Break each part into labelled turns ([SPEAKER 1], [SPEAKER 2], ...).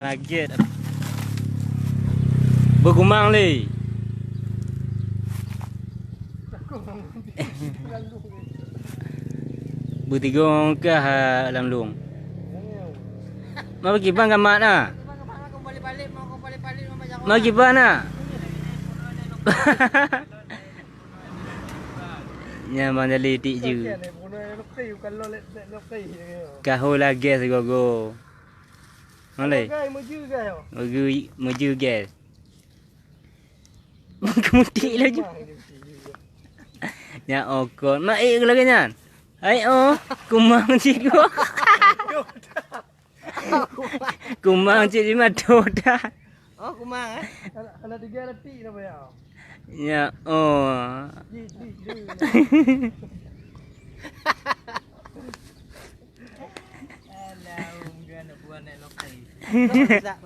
[SPEAKER 1] Kaget. Bergumang le. Bertiga orang ke dalam lung. Mau pergi bang gamat nah. Mau pergi bang nah. Nyaman jadi tik je. Kahul lagi segogo. Malay. Maju gas. Kemudik lagi. Ya okon. Mak lagi nyan. Ai kumang cik gua. Kumang cik di madoda.
[SPEAKER 2] Oh, kumang
[SPEAKER 3] Ada 3 detik dah bayar.
[SPEAKER 1] Ya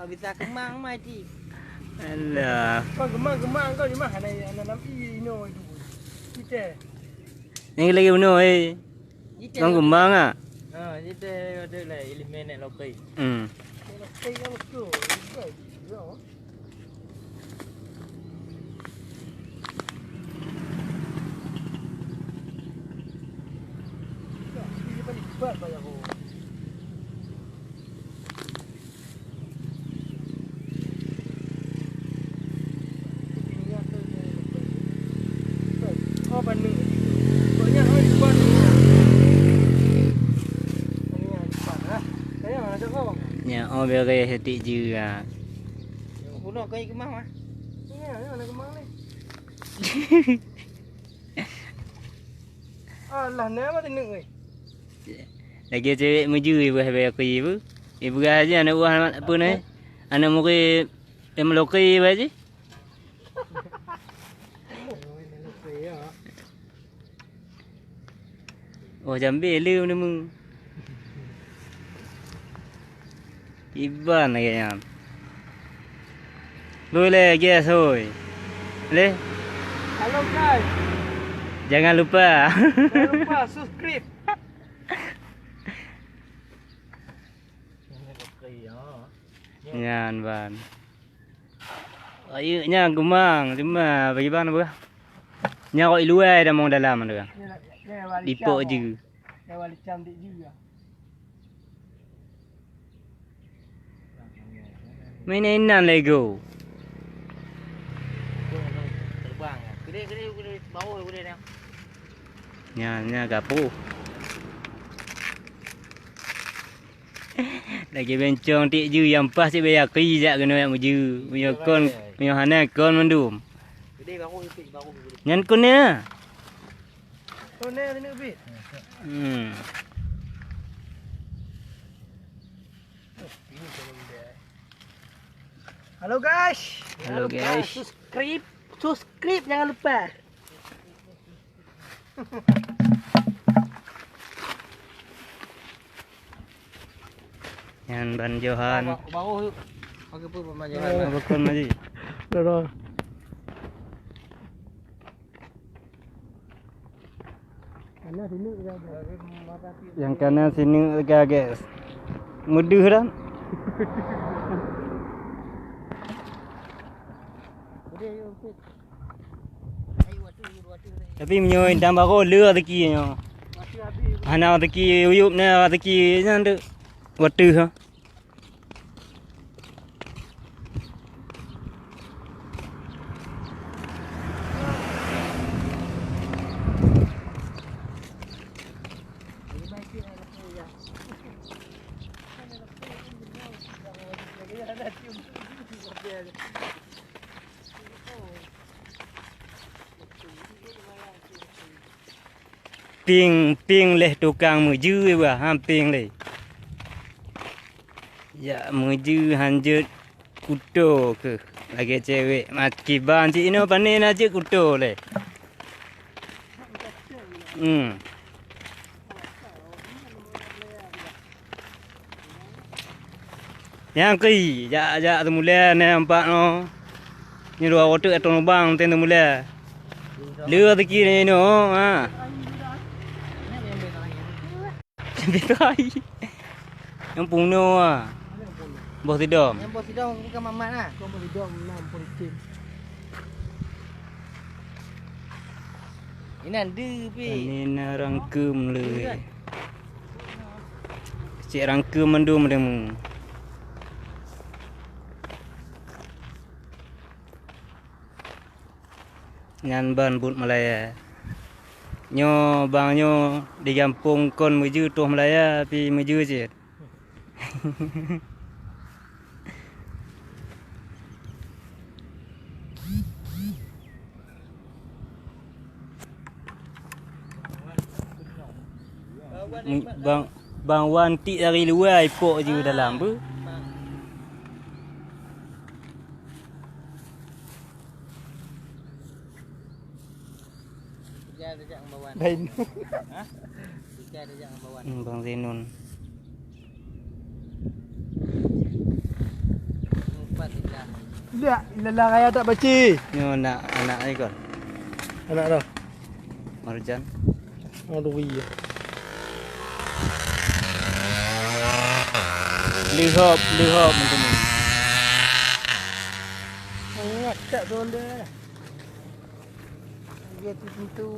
[SPEAKER 2] Bisa kemang mai ti.
[SPEAKER 1] Alah.
[SPEAKER 3] Kau gemang kau di mana anak nabi ino itu. Kita.
[SPEAKER 1] Ni lagi uno Kau kumang ah.
[SPEAKER 2] Ha, kita ada lah elemen nak lokai.
[SPEAKER 3] Lokai kan betul. Ya. Ini paling cepat bayar aku. Oh, Bandung. Banyak orang di Bandung. Ini cepat ah. Saya mana tu kau?
[SPEAKER 1] Ya beres setik je ah.
[SPEAKER 2] Bunuh kau kemang mah.
[SPEAKER 3] Ini mana kemang ni? Alah, nama tenuk ni.
[SPEAKER 1] Lagi cewek maju ibu habis aku ibu. Ibu aja anak buah apa ni? Anak murid yang melokai ibu aja. Oh jambil lu ni mu. Iban lagi yang. Boleh guys oi. Le.
[SPEAKER 3] Halo guys.
[SPEAKER 1] Jangan lupa.
[SPEAKER 3] Jangan lupa subscribe.
[SPEAKER 1] Nyan ban. Ayunya gumang cuma bagi bang apa? Nya kau luar dah mau dalam tu. Dipok je.
[SPEAKER 3] Dah wali cantik juga.
[SPEAKER 1] Mainan Lego.
[SPEAKER 2] Terbang. Gede bawah gede dah.
[SPEAKER 1] Nya gapo. Lagi bencong tik ju yang pas cik bayar ki jak kena yang maju. Punya kon punya hana kon mendum.
[SPEAKER 2] Gede bawah ipik bawah gede.
[SPEAKER 1] Nyan kon ni.
[SPEAKER 3] Oh, ni ada nak bit. Halo guys.
[SPEAKER 1] Halo guys.
[SPEAKER 3] Subscribe jangan lupa.
[SPEAKER 1] Nyan ban Johan.
[SPEAKER 2] Bawah pakai apa pemajaran.
[SPEAKER 1] Apa kon maju.
[SPEAKER 3] Dah. Ana sini dah.
[SPEAKER 1] Yang kanan sini agak guys. Mudah dah.
[SPEAKER 2] Gede ipik. Ai watu.
[SPEAKER 1] Tapi menyoy tambah ko lừa teki nyo. Hana teki uyup na teki nyan tu. Watu ha. Ping leh tukang meju ba hamping leh. Ya meju hanjut kuto ke. Lagi cewek mati ban cik ino panen aja kuto leh. Yang ki ja temula nampak no. Ni dua otak atau bang ten temula. Lừa teki ni no ha. Betul. Yang puno ah. Bos tidom.
[SPEAKER 2] Yang bos sidang bukan mamat lah.
[SPEAKER 3] Kau boleh dom 6 politik.
[SPEAKER 2] Ini ada pi.
[SPEAKER 1] Ini nak rangkum le. Cik rangkum mandum demu. Ngan ban but Malaya. Nyo bang nyo di kampung kon meju tuh Malaya pi meju je. Bang Wan tik dari luar ipok je dalam bu.
[SPEAKER 2] Tiga ada jak bawan.
[SPEAKER 3] Lain.
[SPEAKER 2] Ha? Tiga ada jak bawan.
[SPEAKER 1] Bang Zainun.
[SPEAKER 2] Empat tiga.
[SPEAKER 3] Lihat, lelah raya tak baca.
[SPEAKER 1] Nyo nak anak ni kon.
[SPEAKER 3] Anak dah.
[SPEAKER 1] Marjan.
[SPEAKER 3] Aduh iya.
[SPEAKER 1] Lihop macam ni.
[SPEAKER 3] Sangat tak tu anda. Dia tu pintu.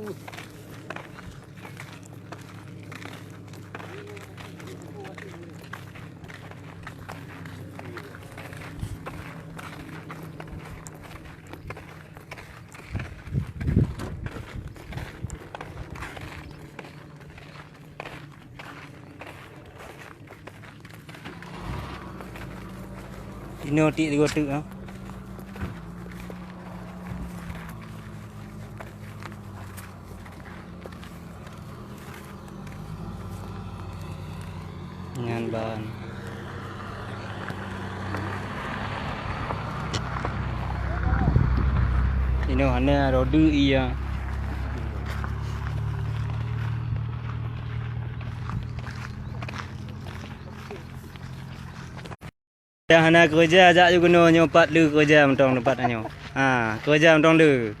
[SPEAKER 1] Ino tik dia gotuk ah. Ngan ban. Ino hana rodu iya. Yang hana kerja ajak je guna nyo pat lu kerja mentong tempat nyo. Ha, kerja mentong lu.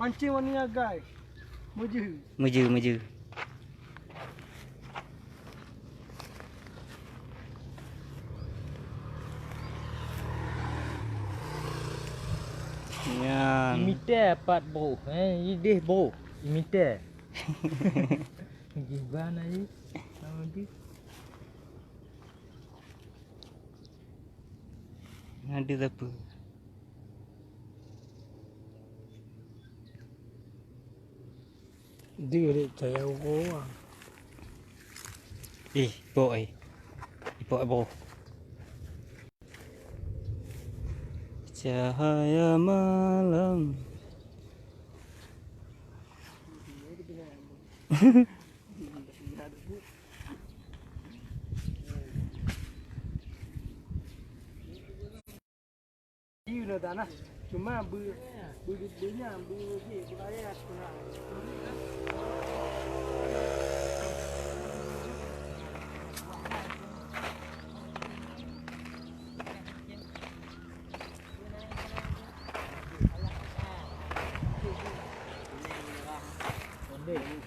[SPEAKER 3] Pancing warna guys. Muju.
[SPEAKER 1] Meju. Yan.
[SPEAKER 2] Imiter pat bro. Ideh bro. Imiter. Gimana ni? Nama dia.
[SPEAKER 1] Ada apa?
[SPEAKER 3] Dia ni saya orang.
[SPEAKER 1] Boy. Ipok bro. Cahaya malam.
[SPEAKER 3] Dia dah nak. Cuma berduanya beraya kena.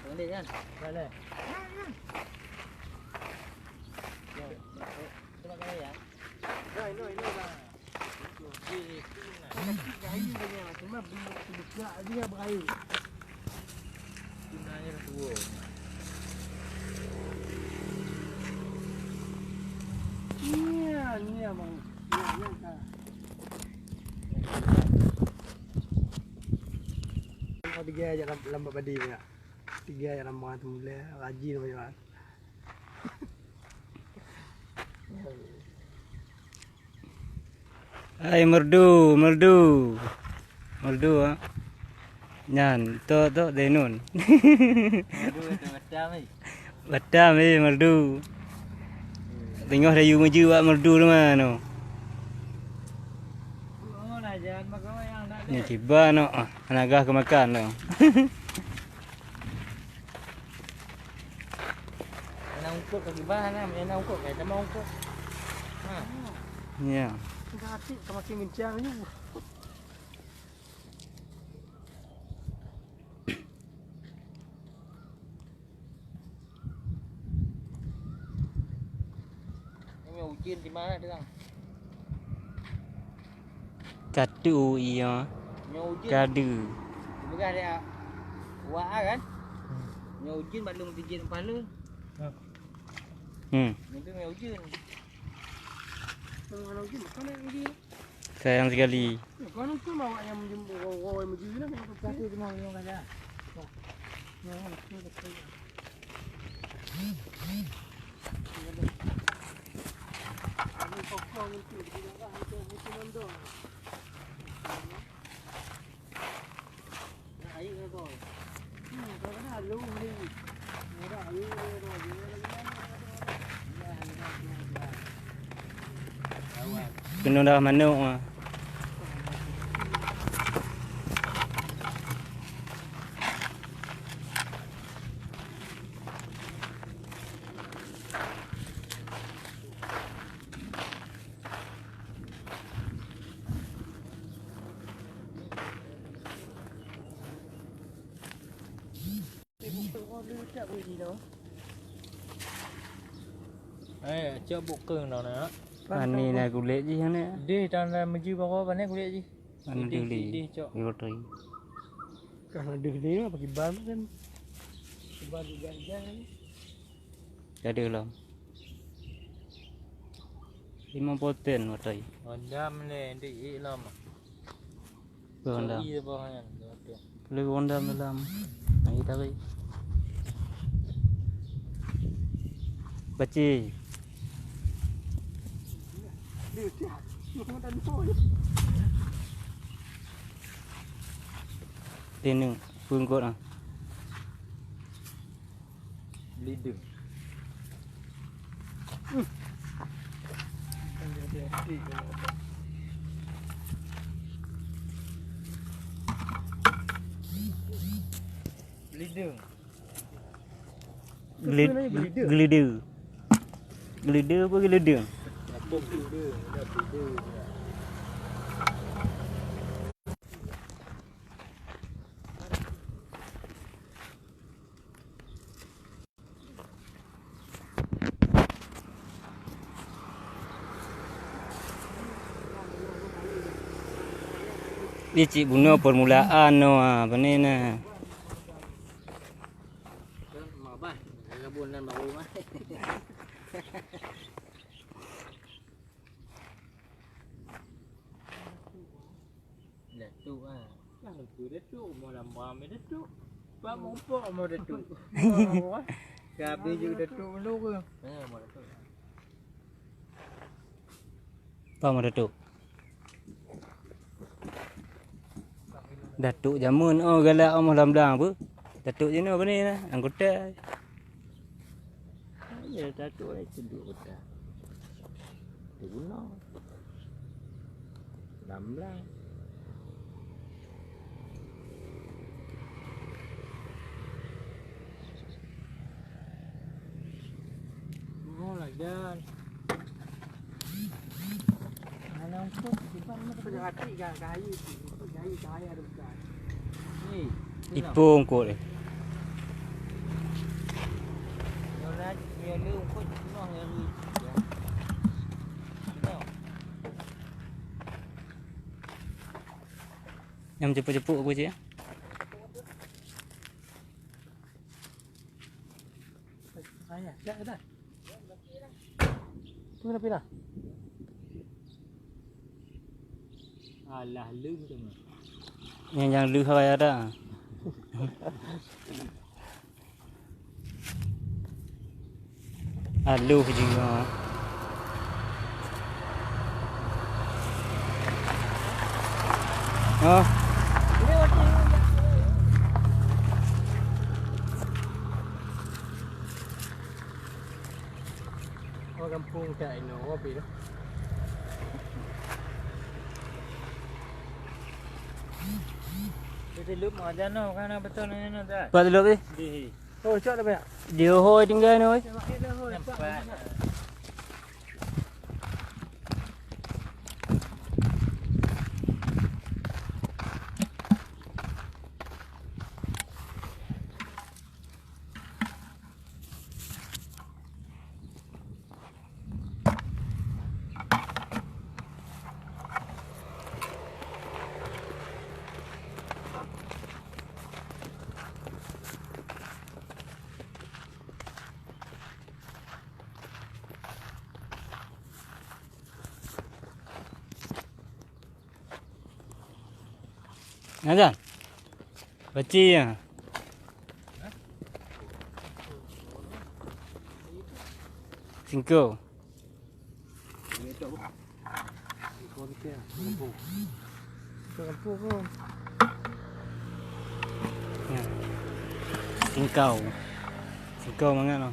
[SPEAKER 2] Ondeh kan? Boleh. Coba kau ya.
[SPEAKER 3] Ini dah. Kayu punya cuma buka dia berair.
[SPEAKER 2] Gunanya tua.
[SPEAKER 3] Ni abang. Ni kan. Kau tiga aja lambat padi punya. Tiga aja lambat tu mula rajin punya.
[SPEAKER 1] Hai merdu ah. Nyan to denun.
[SPEAKER 2] Aduh itu macam ni.
[SPEAKER 1] Batam merdu. Tengok dah you meju buat merdu tu mana.
[SPEAKER 2] Oh nak jangan makan yang nak.
[SPEAKER 1] Ni tiba no. Anagah ke makan tu.
[SPEAKER 2] Nak Ukut bagi bahan lah, mana ukut kayak sama ukut. Ha.
[SPEAKER 1] Ya.
[SPEAKER 3] Dah hati semakin bincang ni.
[SPEAKER 2] Ini ujian di mana tu, Kang?
[SPEAKER 1] Kadu iya.
[SPEAKER 2] Ini ujian.
[SPEAKER 1] Kadu.
[SPEAKER 2] Bukan ada wah kan? Ini ujian balung ujian kepala.
[SPEAKER 1] Hmm.
[SPEAKER 2] Ini tu ini ujian.
[SPEAKER 3] Kalau uji makan lagi.
[SPEAKER 1] Sayang sekali.
[SPEAKER 3] Kalau tu awak yang menjemput orang yang menjui lah.
[SPEAKER 2] Satu cuma yang ada.
[SPEAKER 3] Ini pokok itu tidak lah itu mandor.
[SPEAKER 2] Nah, air ke kau?
[SPEAKER 3] Kadang-kadang ada lu ni. Ada air lagi.
[SPEAKER 1] Kena dah manuk ah.
[SPEAKER 2] Cak bukan dah nak.
[SPEAKER 1] Pani na kulit je yang ni.
[SPEAKER 2] Dia tanah meji bawa mana kulit je.
[SPEAKER 1] Pani dili.
[SPEAKER 2] Dia cak.
[SPEAKER 1] Roti.
[SPEAKER 3] Kalau ada ni lah pakai ban kan. Ban juga jangan.
[SPEAKER 1] Jadi lah. 5 poten watai.
[SPEAKER 2] Honda mana dia lama.
[SPEAKER 1] Honda.
[SPEAKER 2] Iya bahan.
[SPEAKER 1] Lu Honda dalam. Ai tadi. Baci.
[SPEAKER 3] Dia tiap. Mau dan pun.
[SPEAKER 1] Tenu pungkot ah.
[SPEAKER 2] Lidung. Lidung.
[SPEAKER 1] Gelidu. Gelidu apa gelidu?
[SPEAKER 2] Apa dia? Ada dia.
[SPEAKER 1] Dia cik bunuh permulaan no ah bani na.
[SPEAKER 2] Mabah. Gabunan baru mah. Datuk ah. Lah tu datuk mau lambang me datuk. Pak mumpuk mau datuk. Gabe juga datuk dulu ke? Mau datuk.
[SPEAKER 1] Apa mau datuk? Datuk jamun oh galak omah lamdang apa? Datuk je no bani na anggota.
[SPEAKER 2] Ya datuk ai ceduk betul. Tu guna. Lamlang. Oh lagan. Mana untuk simpan mana
[SPEAKER 3] Pada hati kayu. Kayu ada bukan.
[SPEAKER 2] ni.
[SPEAKER 1] Ipung kot eh.
[SPEAKER 2] Nona dia lu kau noh yang lu.
[SPEAKER 1] Yang cepuk-cepuk aku je.
[SPEAKER 3] Ayah, dah dah. Tu dah pilih.
[SPEAKER 2] Alah lu tu mah.
[SPEAKER 1] Yang lu hai ada. Alu juga. Oh.
[SPEAKER 3] Orang kampung kat ini, apa tu?
[SPEAKER 2] Kita lu mau jalan kan betul ni dah.
[SPEAKER 1] Buat dulu ni.
[SPEAKER 2] Di.
[SPEAKER 3] Oh, cok dah banyak.
[SPEAKER 1] Dia hoi tinggal ni oi.
[SPEAKER 2] Nampak.
[SPEAKER 1] Ngajan. Baci ya. Singko.
[SPEAKER 3] Kau kita lampu. Lampu kau.
[SPEAKER 1] Ya. Singkau. Singkau mangat no.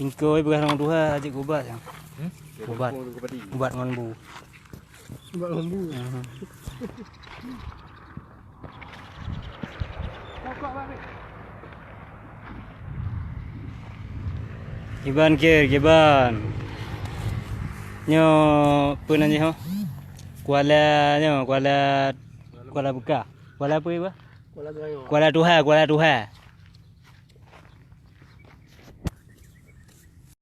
[SPEAKER 1] Singkau ni bekas orang Tuhan ajak ubat ya. Ubat. Ubat dengan lembu.
[SPEAKER 3] Sebab lampu. Kau balik.
[SPEAKER 1] Giban kir, giban. Nyo pun aja ho. Kuala buka. Kuala apa ibu?
[SPEAKER 3] Kuala Terengganu.
[SPEAKER 1] Kuala Tuhan.